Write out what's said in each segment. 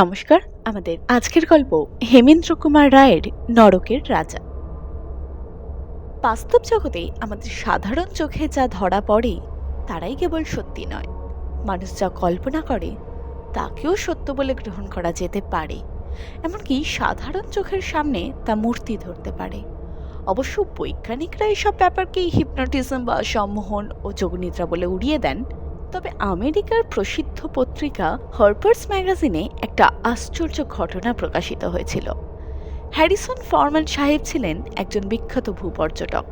নমস্কার। আমাদের আজকের গল্প হেমেন্দ্র কুমার রায়ের নরকের রাজা। বাস্তব জগতে আমাদের সাধারণ চোখে যা ধরা পড়ে তারাই কেবল সত্যি নয়, মানুষ যা কল্পনা করে তাকেও সত্য বলে গ্রহণ করা যেতে পারে। এমনকি সাধারণ চোখের সামনে তা মূর্তি ধরতে পারে। অবশ্য বৈজ্ঞানিকরা এসব ব্যাপারকেই হিপনোটিজম বা সম্মোহন ও যোগনিদ্রা বলে উড়িয়ে দেন। তবে আমেরিকার প্রসিদ্ধ পত্রিকা হার্পার্স ম্যাগাজিনে একটা আশ্চর্য ঘটনা প্রকাশিত হয়েছিল। হ্যারিসন ফরম্যান সাহেব ছিলেন একজন বিখ্যাত ভূপর্যটক।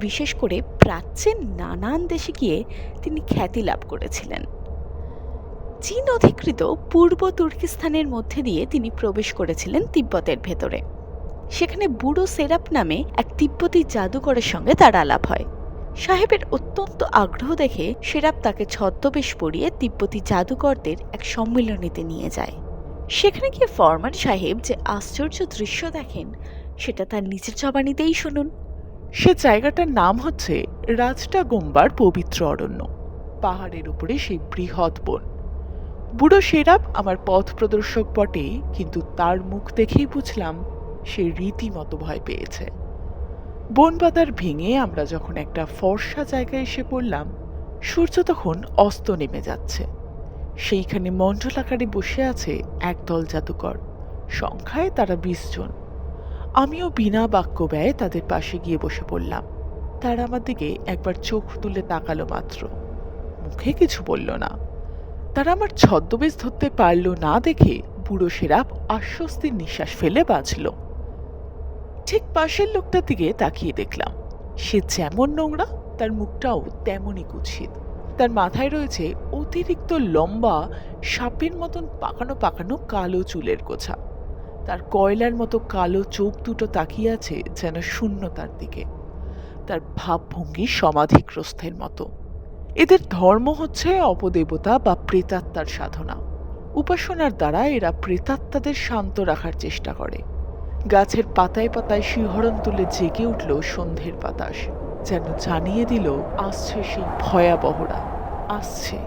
বিশেষ করে প্রাচ্যের নানান দেশে গিয়ে তিনি খ্যাতি লাভ করেছিলেন। চীন অধিকৃত পূর্ব তুর্কিস্তানের মধ্যে দিয়ে তিনি প্রবেশ করেছিলেন তিব্বতের ভেতরে। সেখানে বুড়ো সেরাপ নামে এক তিব্বতী জাদুকরের সঙ্গে তার আলাপ হয়। সাহেবের অত্যন্ত আগ্রহ দেখে সেরাপ তাকে ছদ্মবেশ পরিয়ে তিব্বতী জাদুকরদের এক সম্মিলনীতে নিয়ে যায়। সেখানে গিয়ে ফরমান সাহেব যে আশ্চর্য দৃশ্য দেখেন সেটা তার নিজের জবানিতেই শুনুন। সে জায়গাটার নাম হচ্ছে রাজটা গোম্বার পবিত্র অরণ্য। পাহাড়ের উপরে সেই বৃহৎ বন। বুড়ো সেরাপ আমার পথ প্রদর্শক বটে, কিন্তু তার মুখ দেখেই বুঝলাম সে রীতিমতো ভয় পেয়েছে। বন বাদার ভেঙে আমরা যখন একটা ফর্সা জায়গায় এসে পড়লাম, সূর্য তখন অস্ত নেমে যাচ্ছে। সেইখানে মণ্ডলাকারে বসে আছে একদল জাদুকর, সংখ্যায় তারা 20 জন। আমিও বিনা বাক্য ব্যয়ে তাদের পাশে গিয়ে বসে পড়লাম। তারা আমার দিকে একবার চোখ তুলে তাকালো মাত্র, মুখে কিছু বলল না। তারা আমার ছদ্মবেশ ধরতে পারল না দেখে বুড়ো সেরাপ আশ্বস্তির নিঃশ্বাস ফেলে বাঁচল। ঠিক পাশের লোকটার দিকে তাকিয়ে দেখলাম, সে যেমন নোংরা তার মুখটাও তেমনই কুৎসিত। তার মাথায় রয়েছে অতিরিক্ত লম্বা সাপের মতন পাকানো পাকানো কালো চুলের গোছা। তার কয়লার মতো কালো চোখ দুটো তাকিয়ে আছে যেন শূন্যতার দিকে। তার ভাবভঙ্গি সমাধিগ্রস্তের মতো। এদের ধর্ম হচ্ছে অপদেবতা বা প্রেতাত্মার সাধনা। উপাসনার দ্বারা এরা প্রেতাত্মাদের শান্ত রাখার চেষ্টা করে। গাছের পাতায় পাতায় শিহরণ তুলে জেগে উঠল সন্ধ্যের বাতাস, যেন জানিয়ে দিল আসছে সেই ভয়াবহরা, আসছে।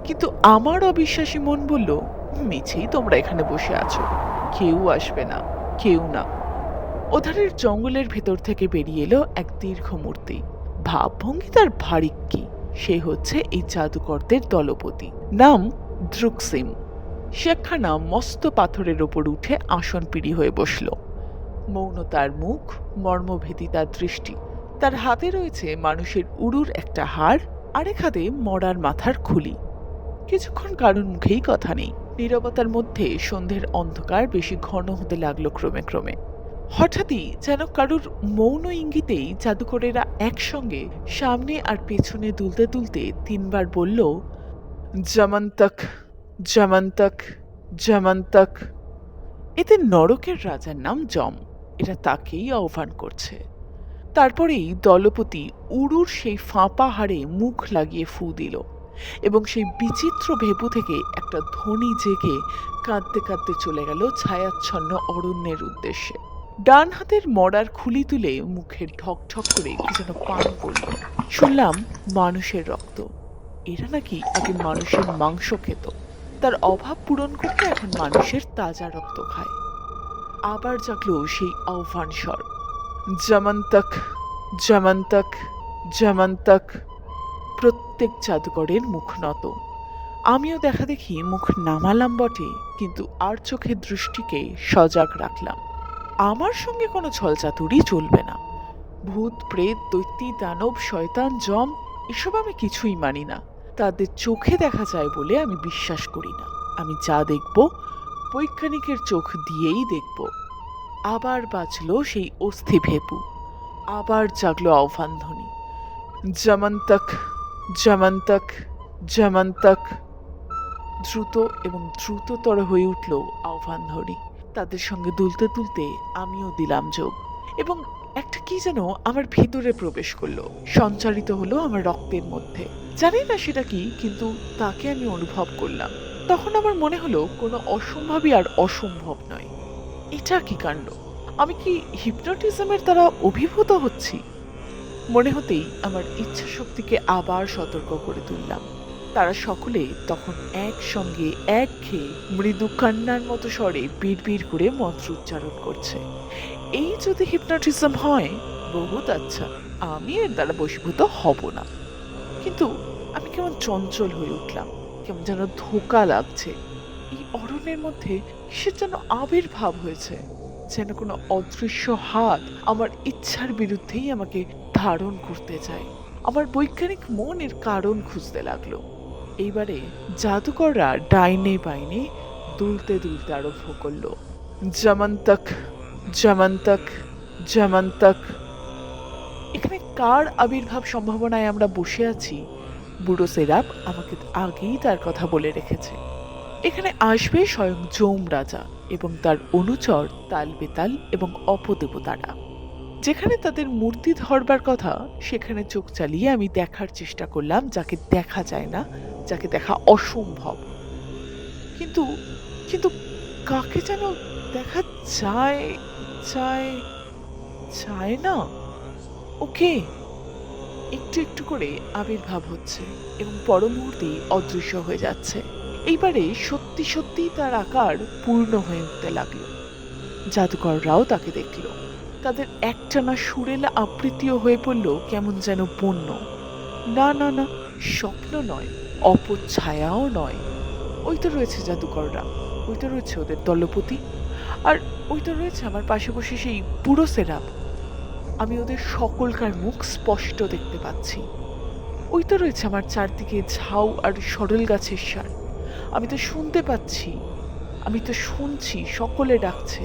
কিন্তু আমার অবিশ্বাসী মন বলল, মিছেই তোমরা এখানে বসে আছো, কেউ আসবে না, কেউ না। ওধারের জঙ্গলের ভেতর থেকে বেরিয়ে এলো এক দীর্ঘ মূর্তি। ভাবভঙ্গি তার ভারিক কি, সে হচ্ছে এই জাদুকরদের দলপতি, নাম দ্রুকসিম। সে একখানা মস্ত পাথরের ওপর উঠে আসন পিড়ি হয়ে বসল। মৌন তার মুখ, মর্মভেদী তার দৃষ্টি। তার হাতে রয়েছে মানুষের উড়ুর একটা হাড়, আরেক হাতে মরার মাথার খুলি। কিছুক্ষণ কারোর মুখেই কথা নেই। নীরবতার মধ্যে সন্ধ্যের অন্ধকার বেশি ঘন হতে লাগলো ক্রমে ক্রমে। হঠাৎই যেন কারুর মৌন ইঙ্গিতেই জাদুকরেরা একসঙ্গে সামনে আর পেছনে দুলতে দুলতে 3 বার বলল, জামান্তক, জামান্তক, জামান্তক। এতে নরকের রাজার নাম যম। এরা তাকেই আহ্বান করছে। তারপরেই দলপতি উড়ুর সেই ফাঁপা হাড়ে মুখ লাগিয়ে ফু দিল, এবং সেই বিচিত্র ভেপু থেকে একটা ধ্বনি জেগে কাঁদতে কাঁদতে চলে গেল ছায়াচ্ছন্ন অরণ্যের উদ্দেশ্যে। ডান হাতের মরার খুলি তুলে মুখে ঢক ঢক করে কি যেন পান করল। শুনলাম মানুষের রক্ত। এরা নাকি আগে মানুষের মাংস খেত, তার অভাব পূরণ করতে এখন মানুষের তাজা রক্ত খায়। আবার জাগলো সেই আহ্বান স্বর, জামান্তক, জামান্তক, জামান্তক। প্রত্যেক জাদুকরের মুখ নত। আমিও দেখা দেখি মুখ নামালাম বটে, কিন্তু আর চোখের দৃষ্টিকে সজাগ রাখলাম। আমার সঙ্গে কোনো ছলচাতুরি চলবে না। ভূত, প্রেত, দৈত্যী, দানব, শয়তান, যম এসব আমি কিছুই মানি না। তাদের চোখে দেখা যায় বলে আমি বিশ্বাস করি না। আমি যা দেখব বৈজ্ঞানিকের চোখ দিয়েই দেখব। আবার বাজলো সেই অস্থি ভেপু। আবার জাগলো আহ্বান ধ্বনি, জামান্তক, জামান্তক, জামান্তক। দ্রুত এবং দ্রুততর হয়ে উঠল আহ্বান ধ্বনি। তাদের সঙ্গে দুলতে দুলতে আমিও দিলাম যোগ, এবং একটা কি যেন আমার ভিতরে প্রবেশ করলো, সঞ্চারিত হলো আমার রক্তের মধ্যে। জানি না সেটা কি, কিন্তু তাকে আমি অনুভব করলাম। তখন আমার মনে হলো কোনো অসম্ভবই আর অসম্ভব নয়। এটা কি কাণ্ড! আমি কি হিপনোটিজমের দ্বারা অভিভূত হচ্ছি? মনে হতেই আমার ইচ্ছা শক্তিকে আবার সতর্ক করে তুললাম। তারা সকলে তখন একসঙ্গে একঘেয়ে মৃদু কান্নার মতো স্বরে বিড়বিড় করে মন্ত্র উচ্চারণ করছে। এই যদি হিপনোটিজম হয়, বহুত আচ্ছা, আমি এর দ্বারা বশীভূত হব না। কিন্তু আমি কেমন চঞ্চল হয়ে উঠলাম, কেমন যেন ধোঁকা লাগছে। এই অরণ্যের মধ্যে কিসের যেন আবির্ভাব হয়েছে, যেন কোনো অদৃশ্য হাত আমার ইচ্ছার বিরুদ্ধেই আমাকে ধারণ করতে চায়। আমার বৈজ্ঞানিক মন এর কারণ খুঁজতে লাগলো। এইবারে জাদুকররা ডাইনে বাইনে দুলতে দুলতে আরম্ভ করলো, জামান্তক, জামান্তক, জামান্তক। এখানে কার আবির্ভাব সম্ভাবনায় আমরা বসে আছি, বুড়ো সেরাপ আমাকে আগেই তার কথা বলে রেখেছে। এখানে আসবে স্বয়ং যম রাজা এবং তার অনুচর তাল বেতাল এবং অপদেবতারা। যেখানে তাদের মূর্তি ধরবার কথা, সেখানে চোখ চালিয়ে আমি দেখার চেষ্টা করলাম যাকে দেখা যায় না, যাকে দেখা অসম্ভব। কিন্তু কিন্তু কাকে যেন দেখা যায়, যায়, যায় না। ওকে, একটু একটু করে আবির্ভাব হচ্ছে এবং পর মুহূর্তেই অদৃশ্য হয়ে যাচ্ছে। এইবারে সত্যি সত্যি তার আকার পূর্ণ হয়ে উঠতে লাগলো। জাদুকররাও তাকে দেখল। তাদের একটানা সুরেলা আবৃত্তিও হয়ে পড়ল কেমন যেন বন্য। না না না, স্বপ্ন নয়, অপছায়াও নয়। ওই তো রয়েছে জাদুকররা, ওই তো রয়েছে ওদের দলপতি, আর ওই তো রয়েছে আমার পাশে বসে সেই বুড়ো সেরাপ। আমি ওদের সকলকার মুখ স্পষ্ট দেখতে পাচ্ছি। ওই তো রয়েছে আমার চারদিকে ঝাউ আর সরল গাছের সার। আমি তো শুনতে পাচ্ছি, আমি তো শুনছি সকলে ডাকছে,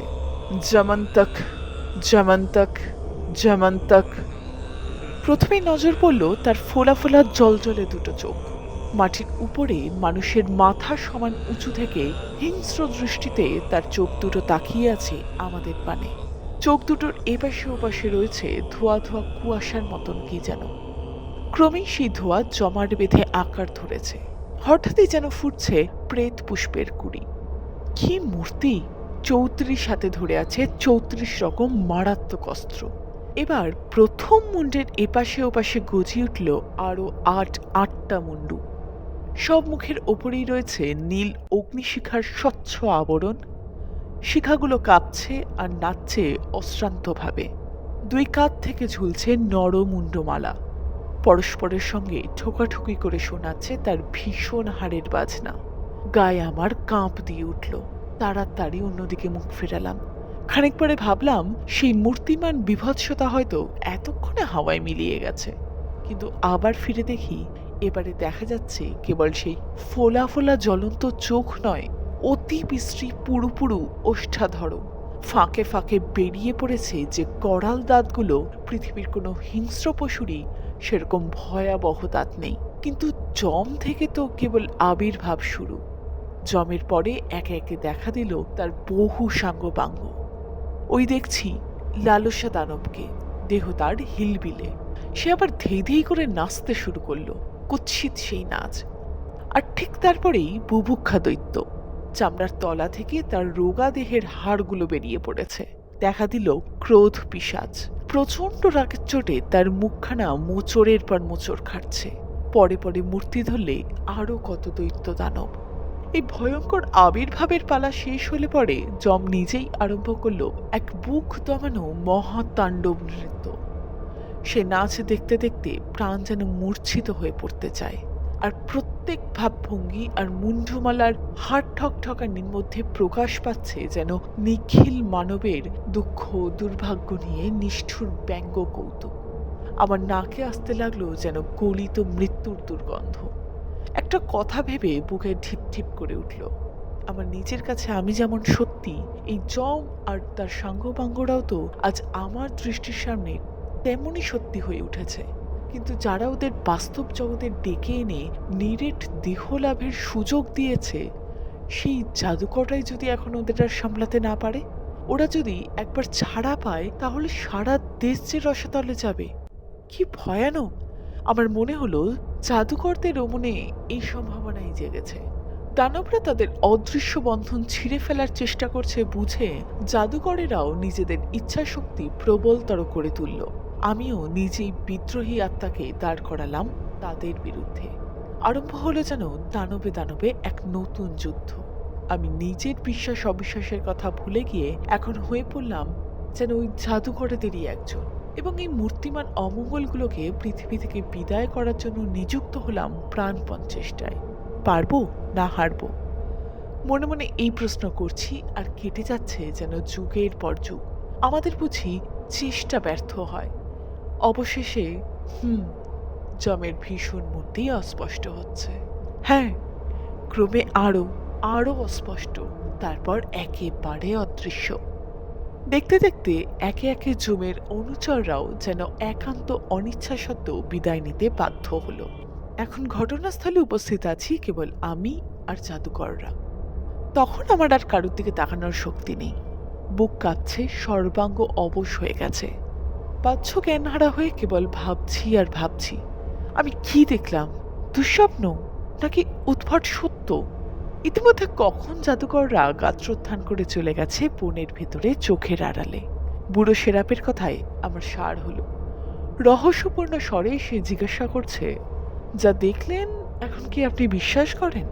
জামান্তক, জামান্তক, জামান্তক। প্রথমেই নজর পড়ল তার ফোলা ফোলা জলজলে দুটো চোখ। মাটির উপরে মানুষের মাথা সমান উঁচু থেকে হিংস্র দৃষ্টিতে তার চোখ দুটো তাকিয়ে আছে আমাদের পানে। চোখ দুটোর এপাশে ওপাশে রয়েছে ধোয়া ধোয়া কুয়াশার মতন কি যেন। ক্রমেই সেই ধোয়া জমাট বেঁধে আকার ধরেছে। হঠাৎই যেন ফুটছে প্রেত পুষ্পের কুড়ি। কি মূর্তি! ৩৪ হাতে ধরে আছে ৩৪ রকম মারাত্মক অস্ত্র। এবার প্রথম মুন্ডের এপাশে ওপাশে গজিয়ে উঠল আরো আটটা মুন্ডু। সব মুখের ওপরেই রয়েছে নীল অগ্নিশিখার স্বচ্ছ আবরণ। শিখাগুলো কাঁপছে আর নাচছে অশ্রান্তভাবে। দুই কাঁধ থেকে ঝুলছে নরমুণ্ডমালা। পরস্পরের সঙ্গে ঠোকাঠুকি করে শোনাচ্ছে তার ভীষণ হাড়ের বাজনা। গায়ে আমার কাঁপ দিয়ে উঠল। তাড়াতাড়ি অন্যদিকে মুখ ফেরালাম। খানিক পরে ভাবলাম সেই মূর্তিমান বিভৎসতা হয়তো এতক্ষণে হাওয়ায় মিলিয়ে গেছে। কিন্তু আবার ফিরে দেখি, এবারে দেখা যাচ্ছে কেবল সেই ফোলা ফোলা জ্বলন্ত চোখ নয়, অতি বিশ্রী পুরু পুরু ওষ্ঠাধর। ফাঁকে ফাঁকে বেরিয়ে পড়েছে যে করাল দাঁতগুলো পৃথিবীর কোনো হিংস্র পশুরই সেরকম ভয়াবহ দাঁত নেই। কিন্তু জম থেকে তো কেবল আবির্ভাব শুরু। জমের পরে একে একে দেখা দিল তার বহু সাঙ্গপাঙ্গ। ওই দেখছি লালসা দানবকে, দেহ তার হিলবিলে। সে আবার ধেই ধেই করে নাচতে শুরু করলো, কুৎসিত সেই নাচ। আর ঠিক তারপরেই বুভুক্ষা দৈত্য। চামড়ার তলা থেকে তার রোগা দেহের হাড়গুলো বেরিয়ে পড়েছে। দেখা দিল ক্রোধ পিশাচ। প্রচন্ড রাগের চোটে তার মুখখানা মোচড়ের পর মোচড় খাচ্ছে। পরে পরে মূর্তি ধরলে আরো কত দৈত্য দানব। এই ভয়ঙ্কর আবির্ভাবের পালা শেষ হলে পরে যম নিজেই আরম্ভ করলো এক বুক দমানো মহাতাণ্ডব নৃত্য। সে নাচ দেখতে দেখতে প্রাণ যেন মূর্ছিত হয়ে পড়তে চায়। আর প্রত্যেক ভাবভঙ্গি আর মুন্ডমালার হাড় ঠকঠকানির মধ্যে প্রকাশ পাচ্ছে যেন নিখিল মানবের দুঃখ দুর্ভাগ্য নিয়ে নিষ্ঠুর ব্যঙ্গ কৌতুক। আমার নাকে আসতে লাগলো যেন গলিত মৃত্যুর দুর্গন্ধ। একটা কথা ভেবে বুকে ঢিপ ঢিপ করে উঠল। আমার নিজের কাছে আমি যেমন সত্যি, এই জম আর তার সাঙ্গপাঙ্গরাও তো আজ আমার দৃষ্টির সামনে তেমনই সত্যি হয়ে উঠেছে। কিন্তু যারা ওদের বাস্তব জগতে ডেকে এনে নিরেট দেহ লাভের সুযোগ দিয়েছে, সেই জাদুকরটাই যদি এখন ওদের আর সামলাতে না পারে, ওরা যদি একবার ছাড়া পায়, তাহলে সারা দেশ যে রসাতলে যাবে। কি ভয়ানক! আমার মনে হলো জাদুকরদের মনে এই সম্ভাবনাই জেগেছে। দানবরা তাদের অদৃশ্য বন্ধন ছিঁড়ে ফেলার চেষ্টা করছে বুঝে জাদুকরেরাও নিজেদের ইচ্ছা শক্তি প্রবলতর করে তুলল। আমিও নিজেই বিদ্রোহী আত্মাকে দাঁড় করালাম তাদের বিরুদ্ধে। আরম্ভ হলো যেন দানবে দানবে এক নতুন যুদ্ধ। আমি নিজের বিশ্বাস অবিশ্বাসের কথা ভুলে গিয়ে এখন হয়ে পড়লাম যেন ওই জাদুকরেদেরই একজন, এবং এই মূর্তিমান অমঙ্গলগুলোকে পৃথিবী থেকে বিদায় করার জন্য নিযুক্ত হলাম প্রাণপণ চেষ্টায়। পারবো না হারবো, মনে মনে এই প্রশ্ন করছি, আর কেটে যাচ্ছে যেন যুগের পর যুগ। আমাদের বুঝি চেষ্টা ব্যর্থ হয়। অবশেষে জমের ভীষণ মূর্তি অস্পষ্ট হচ্ছে। হ্যাঁ, ক্রমে আরো আরো অস্পষ্ট, তারপর একেবারে অদৃশ্য। দেখতে দেখতে একে একে জমের অনুচররাও যেন একান্ত অনিচ্ছা সত্ত্বেও বিদায় নিতে বাধ্য হলো। এখন ঘটনাস্থলে উপস্থিত আছি কেবল আমি আর জাদুকররা। তখন আমার আর কারোর দিকে তাকানোর শক্তি নেই। বুক কাঁপছে, সর্বাঙ্গ অবশ হয়ে গেছে। বাহ্য জ্ঞানহারা হয়ে কেবল ভাবছি আর ভাবছি, আমি কি দেখলাম? দুঃস্বপ্ন নাকি উদ্ভট সত্য? ইতিমধ্যে কখন জাদুকররা গাত্রোত্থান করে চলে গেছে বনের ভেতরে চোখের আড়ালে। বুড়ো সেরাপের কথায় আমার সার হলো। রহস্যপূর্ণ স্বরে সে জিজ্ঞাসা করছে, যা দেখলেন এখন কি আপনি বিশ্বাস করেন?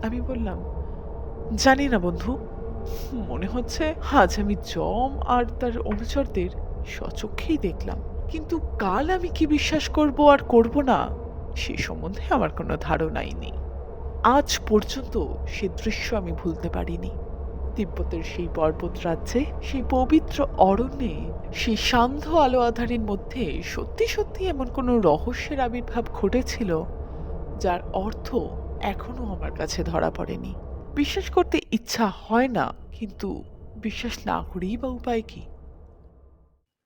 আমি বললাম, জানি না বন্ধু, মনে হচ্ছে আজ আমি যম আর তার অনুচরদের স্বচক্ষেই দেখলাম। কিন্তু কাল আমি কি বিশ্বাস করব আর করব না, সে সম্বন্ধে আমার কোনো ধারণাই নেই। আজ পর্যন্ত সে দৃশ্য আমি ভুলতে পারিনি। তিব্বতের সেই পর্বত রাজ্যে, সেই পবিত্র অরণ্যে, সেই সান্ধ্য আলো আধারের মধ্যে সত্যি সত্যি এমন কোনো রহস্যের আবির্ভাব ঘটেছিল যার অর্থ এখনো আমার কাছে ধরা পড়েনি। বিশ্বাস করতে ইচ্ছা হয় না, কিন্তু বিশ্বাস না করেই বা উপায় কি?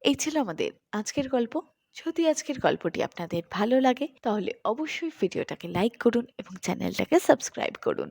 এই ছিল আমাদের আজকের গল্প। যদি আজকের গল্পটি আপনাদের ভালো লাগে তাহলে অবশ্যই ভিডিওটাকে লাইক করুন এবং চ্যানেলটাকে সাবস্ক্রাইব করুন।